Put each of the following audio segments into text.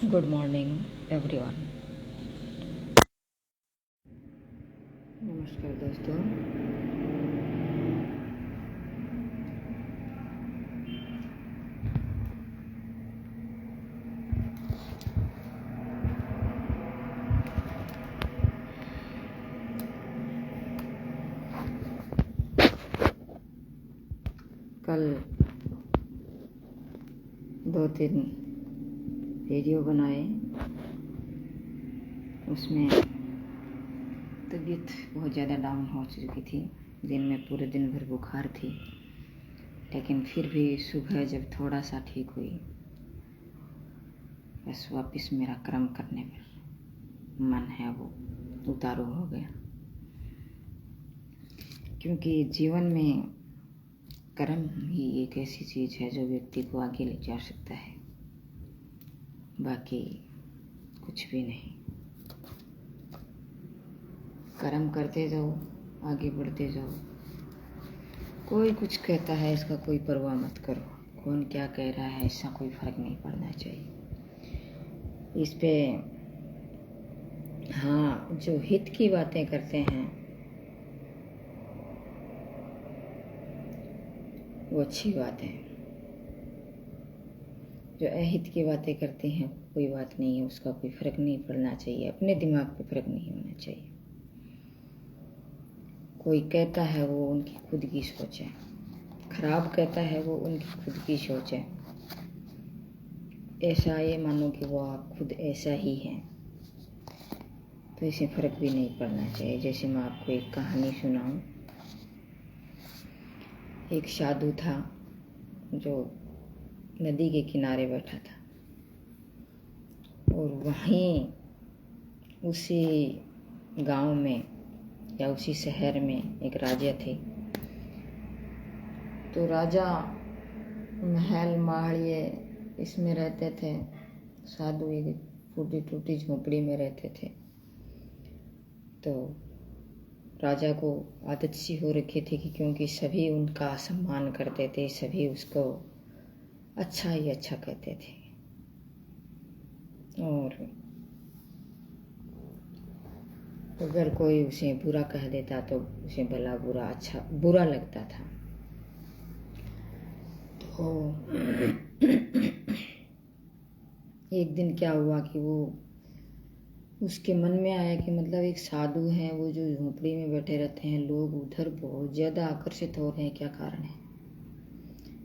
Good morning everyone. नमस्कार दोस्तों। कल 2-3 वीडियो बनाए, उसमें तबीयत बहुत ज़्यादा डाउन हो चुकी थी। दिन में पूरे दिन भर बुखार थी, लेकिन फिर भी सुबह जब थोड़ा सा ठीक हुई, बस वापस मेरा कर्म करने पर मन है वो उतारू हो गया। क्योंकि जीवन में कर्म ही एक ऐसी चीज़ है जो व्यक्ति को आगे ले जा सकता है, बाकी कुछ भी नहीं। कर्म करते जाओ, आगे बढ़ते जाओ। कोई कुछ कहता है इसका कोई परवाह मत करो, कौन क्या कह रहा है इसका कोई फर्क नहीं पड़ना चाहिए। इस पे हाँ, जो हित की बातें करते हैं वो अच्छी बात है। जो अहित की बातें करते हैं कोई बात नहीं है, उसका कोई फर्क नहीं पड़ना चाहिए। अपने दिमाग पे फर्क नहीं होना चाहिए। कोई कहता है वो उनकी खुद की सोच है, खराब कहता है वो उनकी खुद की सोच है। ऐसा ये मानो कि वो आप खुद ऐसा ही हैं, तो इसे फर्क भी नहीं पड़ना चाहिए। जैसे मैं आपको एक कहानी सुनाऊं। एक साधु था जो नदी के किनारे बैठा था, और वहीं उसी गांव में या उसी शहर में एक राजा थे। तो राजा महल माड़िए इसमें रहते थे, साधु एक टूटी टूटी झोपड़ी में रहते थे। तो राजा को आदत सी हो रखी थी कि क्योंकि सभी उनका सम्मान करते थे, सभी उसको अच्छा ही अच्छा कहते थे, और अगर कोई उसे बुरा कह देता तो उसे भला बुरा अच्छा बुरा लगता था। तो एक दिन क्या हुआ कि वो उसके मन में आया कि मतलब एक साधु है, वो जो झोपड़ी में बैठे रहते हैं, लोग उधर बहुत ज़्यादा आकर्षित हो रहे हैं, क्या कारण है।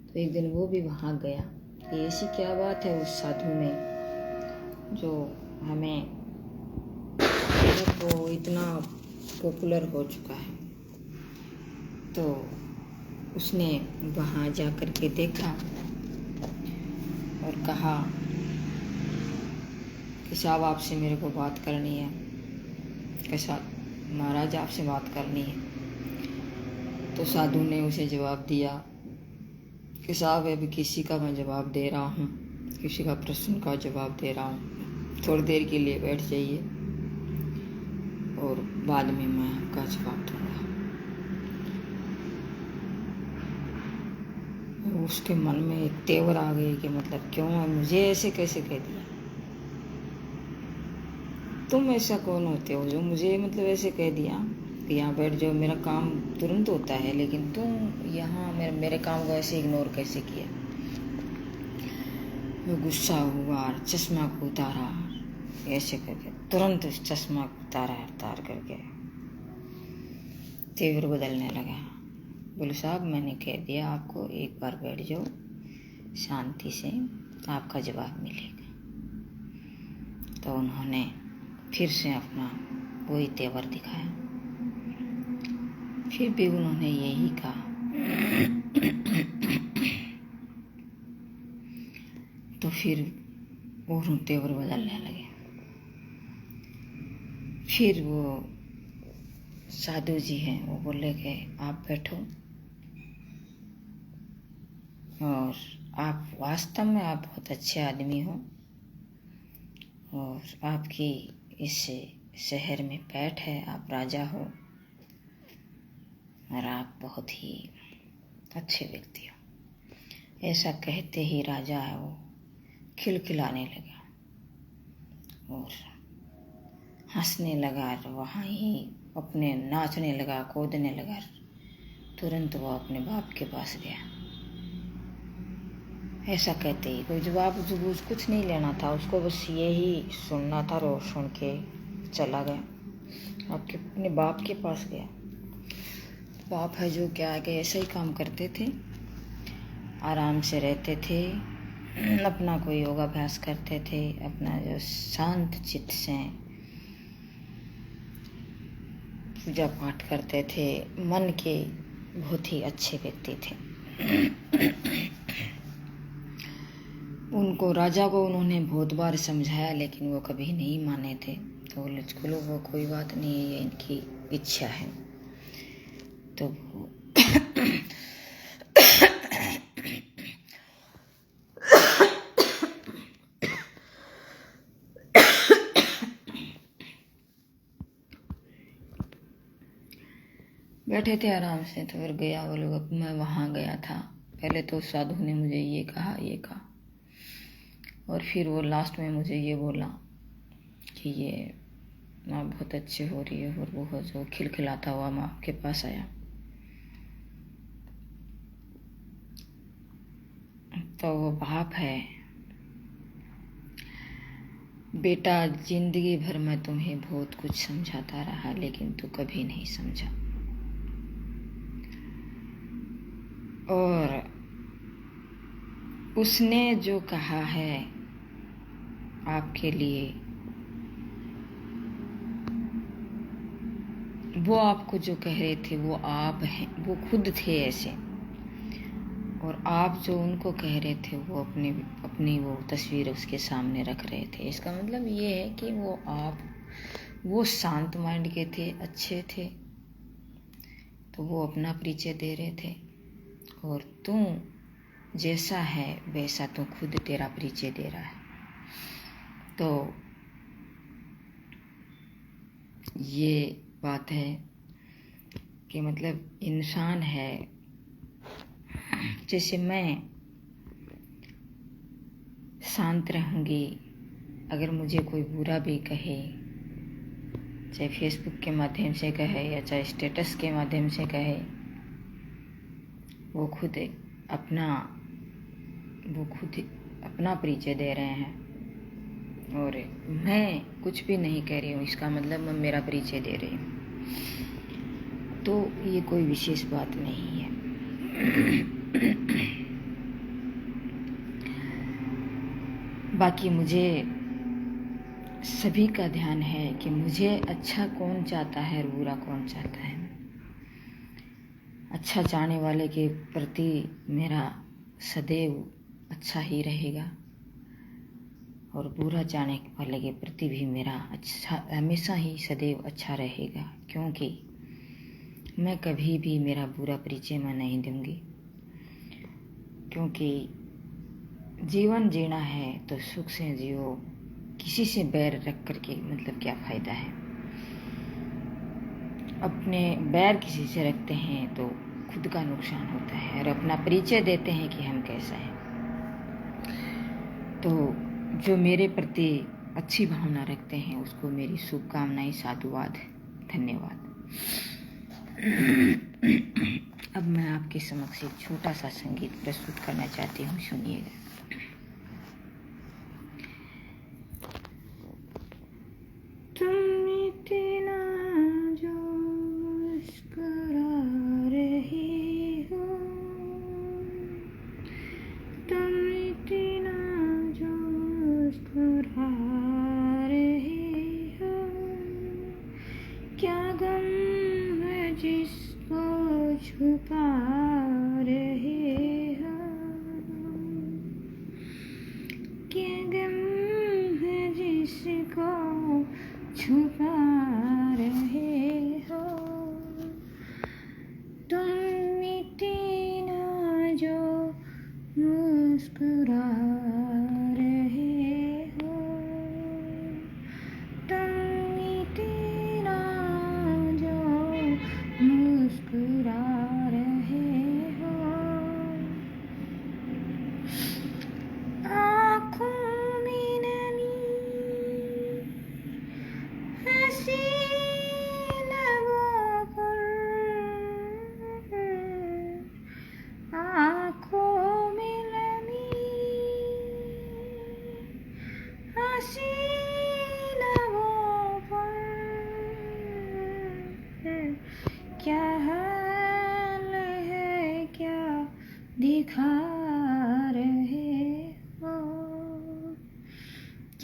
तो एक दिन वो भी वहाँ गया कि ऐसी क्या बात है उस साधु में जो हमें वो इतना पॉपुलर हो चुका है। तो उसने वहाँ जा कर के देखा और कहा कि साहब आपसे मेरे को बात करनी है। कैसा महाराज, आपसे बात करनी है। तो साधु ने उसे जवाब दिया कि साहब अभी किसी का मैं जवाब दे रहा हूँ, किसी का प्रश्न का जवाब दे रहा हूँ, थोड़ी देर के लिए बैठ जाइए और बाद में मैं आपका जवाब दूंगा। उसके मन में एक तेवर आ गई कि मतलब क्यों है, मुझे ऐसे कैसे कह दिया। तुम ऐसा कौन होते हो जो मुझे मतलब ऐसे कह दिया कि यहाँ बैठ जाओ, मेरा काम तुरंत होता है, लेकिन तुम यहाँ मेरे काम को ऐसे इग्नोर कैसे किया। वो गुस्सा हुआ और चश्मा को उतारा, ऐसे करके तुरंत उस चश्मा को उतार करके तेवर बदलने लगा। बोले साहब मैंने कह दिया आपको, एक बार बैठ जाओ, शांति से आपका जवाब मिलेगा। तो उन्होंने फिर से अपना वही तेवर दिखाया। फिर भी उन्होंने यही कहा। तो फिर और तेवर बदलने लगे। फिर वो साधु जी हैं, वो बोले कि आप बैठो, और आप वास्तव में आप बहुत अच्छे आदमी हो, और आपकी इस शहर में पैठ है, आप राजा हो, और आप बहुत ही अच्छे व्यक्ति हो। ऐसा कहते ही राजा है वो खिलखिलाने लगा। और हंसने लगा, वहाँ ही अपने नाचने लगा, कूदने लगा। तुरंत वो अपने बाप के पास गया। ऐसा कहते ही कोई जवाब जबूज कुछ नहीं लेना था उसको, बस यही सुनना था। और सुन के चला गया, आपके अपने बाप के पास गया। बाप है जो क्या आगे ऐसा ही काम करते थे, आराम से रहते थे, अपना कोई योगाभ्यास करते थे, अपना जो शांत चित्त से पूजा पाठ करते थे, मन के बहुत ही अच्छे व्यक्ति थे। उनको राजा को उन्होंने बहुत बार समझाया लेकिन वो कभी नहीं माने थे। तो बोले चलो वो कोई बात नहीं है, ये इनकी इच्छा है। तो वो बैठे थे आराम से। तो फिर गया वो लोग, मैं वहाँ गया था। पहले तो साधु ने मुझे ये कहा, और फिर वो लास्ट में मुझे ये बोला कि ये आप बहुत अच्छे हो रही है। और वो जो खिलखिलाता हुआ मैं आपके पास आया। तो वो बाप है, बेटा जिंदगी भर मैं तुम्हें बहुत कुछ समझाता रहा लेकिन तू कभी नहीं समझा। और उसने जो कहा है आपके लिए, वो आपको जो कह रहे थे वो आप हैं, वो खुद थे ऐसे। और आप जो उनको कह रहे थे वो अपनी वो तस्वीर उसके सामने रख रहे थे। इसका मतलब ये है कि वो शांत माइंड के थे, अच्छे थे, तो वो अपना परिचय दे रहे थे। और तू जैसा है वैसा तू खुद तेरा परिचय दे रहा है। तो ये बात है कि मतलब इंसान है, जैसे मैं शांत रहूँगी, अगर मुझे कोई बुरा भी कहे, चाहे फेसबुक के माध्यम से कहे या चाहे स्टेटस के माध्यम से कहे, वो खुद अपना परिचय दे रहे हैं। और मैं कुछ भी नहीं कह रही हूँ, इसका मतलब मैं मेरा परिचय दे रही हूँ। तो ये कोई विशेष बात नहीं है। बाकी मुझे सभी का ध्यान है कि मुझे अच्छा कौन चाहता है और बुरा कौन चाहता है। अच्छा चाहने वाले के प्रति मेरा सदैव अच्छा ही रहेगा, और बुरा चाहने वाले के प्रति भी मेरा अच्छा हमेशा ही सदैव अच्छा रहेगा। क्योंकि मैं कभी भी मेरा बुरा परिचय मैं नहीं दूंगी। क्योंकि जीवन जीना है तो सुख से जियो, किसी से बैर रख करके मतलब क्या फ़ायदा है। अपने बैर किसी से रखते हैं तो खुद का नुकसान होता है, और अपना परिचय देते हैं कि हम कैसा हैं। तो जो मेरे प्रति अच्छी भावना रखते हैं उसको मेरी शुभकामनाएं, साधुवाद, धन्यवाद। अब मैं आपके समक्ष एक छोटा सा संगीत प्रस्तुत करना चाहती हूँ, सुनिएगा। तुम इतना जो मुस्कुरा रही हो, तुम इतना जो मुस्कुरा रही हो, क्या गम है जिसको छुपा रहे हो, क्या गम है जिसको छुपा रहे हो, तुम इतना जो मुस्कुरा रहे हो, तुम इतना जो मुस्कुरा रहे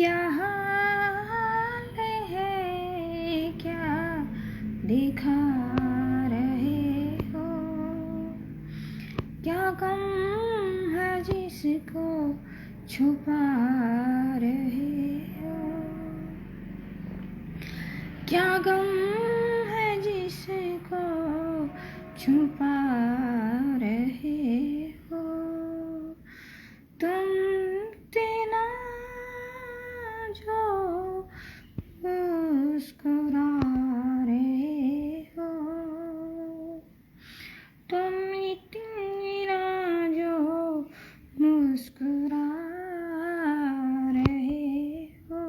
क्या हाल है, क्या दिखा रहे हो, क्या गम है जिसको छुपा रहे हो, क्या गम है जिसको छुपा रहे हो, तुम तेना जो मुस्कुरा रहे हो, तुम तेना जो मुस्कुरा रहे हो,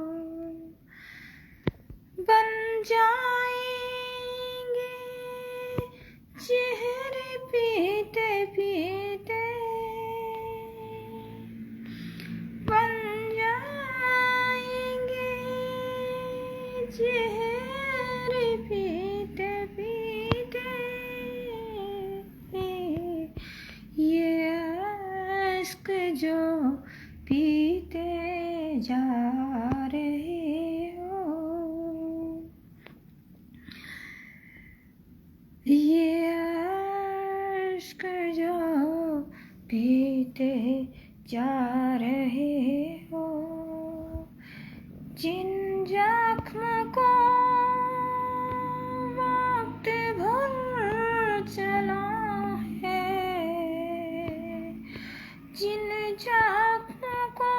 बन जाएंगे चेहरे पीते पीते, बन जाएंगे चेहरे पीते पीते, ये अश्क जो पीते जा रहे हो, ये अश्क जो पीते जा रहे हो, जिन जख्म को वक्त भर चला है, जिन जख्म को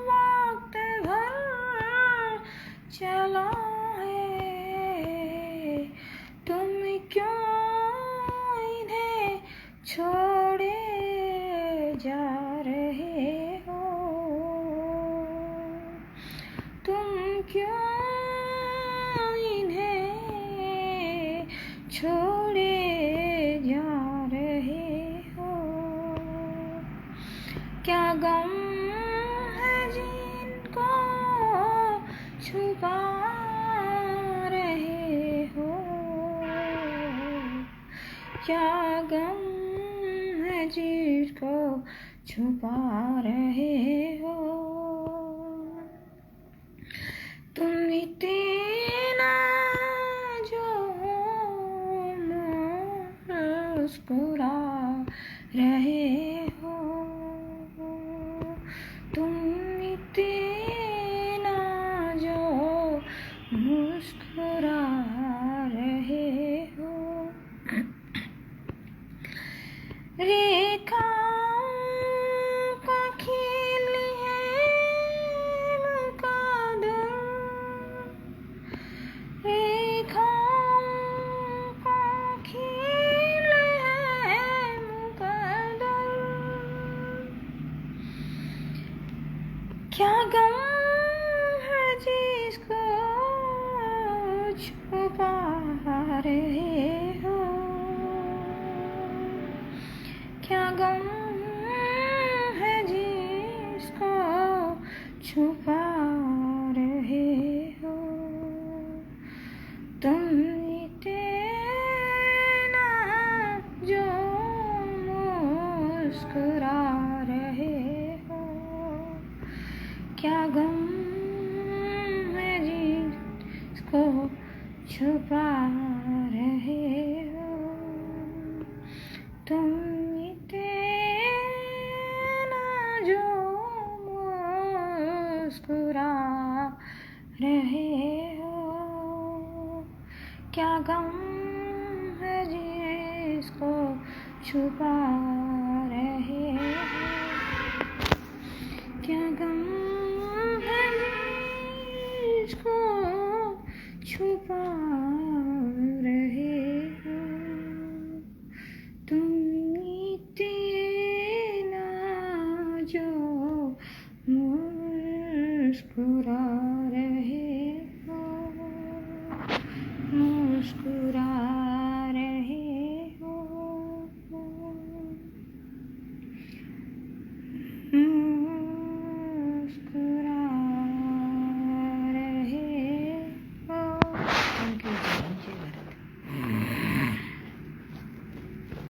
वक्त भर चला है, तुम क्यों इन्हें छोड़े जा रहे हो, तुम क्यों इन्हें छोड़े जा रहे हो, क्या गम है जिनको छुपा रहे हो, क्या गम है जिसको छुपा रहे हो, तुम इतना जो मुस्कुरा रहे हो, तुम इतना जो मुस्कुरा रहे हो, रेखाओं का खेल है मुकद्दर, रेखाओं का खेल है मुकद्दर, क्या गम है जिसको छुपा रहे हो, क्या गम है जिसको छुपा रहे हो, तुम इतना जो मुस्कुरा रहे हो, क्या गम है जिसको छुपा रहे हो, तुम इतना जो मुस्कुरा रहे हो, क्या गम है जिसको छुपा रहे हो, क्या गम है जिसको छुपा रहे हो, तुम इतना जो मुस्कुरा